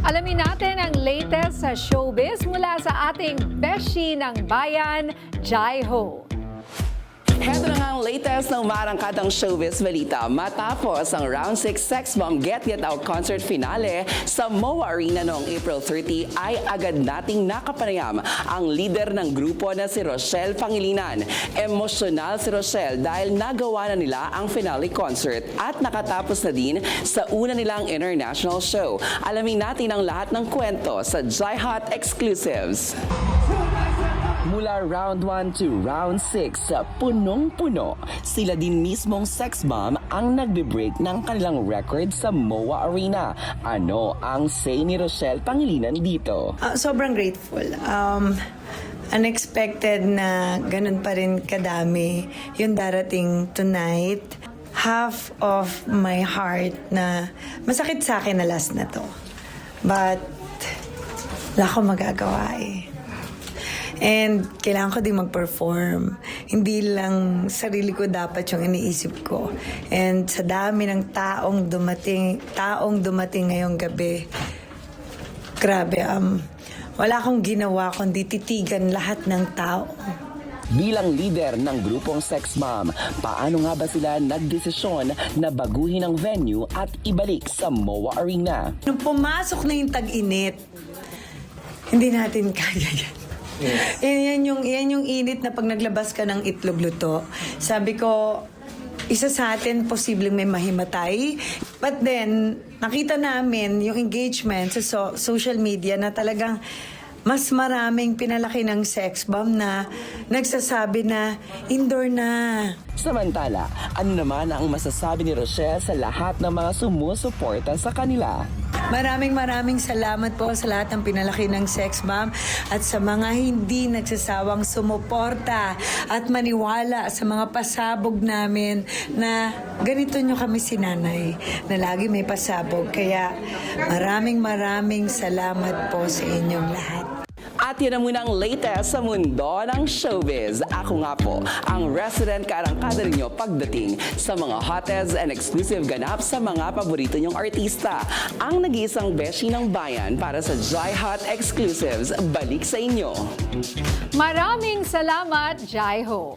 Alamin natin ang latest sa showbiz mula sa ating Beshi ng Bayan, Jai Ho. Heto na nga ang latest ng marangkatang showbiz balita. Matapos ang Round 6 Sex Bomb Get Get Out concert finale sa MOA Arena noong April 30 ay agad nating nakapanayam ang leader ng grupo na si Rochelle Pangilinan. Emosyonal si Rochelle dahil nagawa na nila ang finale concert at nakatapos na din sa una nilang international show. Alamin natin ang lahat ng kwento sa Jai Hot Exclusives. Mula round 1 to round 6, punong-puno. Sila din mismong sex bomb ang nagbe-break ng kanilang record sa MOA Arena. Ano ang say ni Rochelle Pangilinan dito? Sobrang grateful. Unexpected na ganun pa rin kadami yung darating tonight. Half of my heart na masakit sa akin na last na to. But, wala akong magagawa eh. And kailangan ko din mag-perform. Hindi lang sarili ko dapat yung iniisip ko. And sa dami ng taong dumating ngayong gabi, grabe, wala akong ginawa kundi titigan lahat ng tao. Bilang leader ng grupong Sex Mom, paano nga ba sila nagdesisyon na baguhin ang venue at ibalik sa MOA Arena? Nung pumasok na yung tag-init, hindi natin kaya yan. Yes. Yan yung init na pag naglabas ka ng itlog luto. Sabi ko, isa sa atin posibleng may mahimatay. But then, nakita namin yung engagement sa social media na talagang mas maraming pinalaki ng sex bomb na nagsasabi na indoor na. Samantala, ano naman ang masasabi ni Rochelle sa lahat ng mga sumusuporta sa kanila? Maraming salamat po sa lahat ng pinalaki ng sex bomb at sa mga hindi nagsasawang sumuporta at maniwala sa mga pasabog namin na ganito nyo kami sinanay na lagi may pasabog. Kaya maraming salamat po sa inyong lahat. At yan na muna ang latest sa mundo ng showbiz. Ako nga po, ang resident kaarangkada ninyo pagdating sa mga hottest and exclusive ganap sa mga paborito nyong artista. Ang nag-iisang beshi ng bayan para sa Jai Hot Exclusives. Balik sa inyo. Maraming salamat, Jai Ho.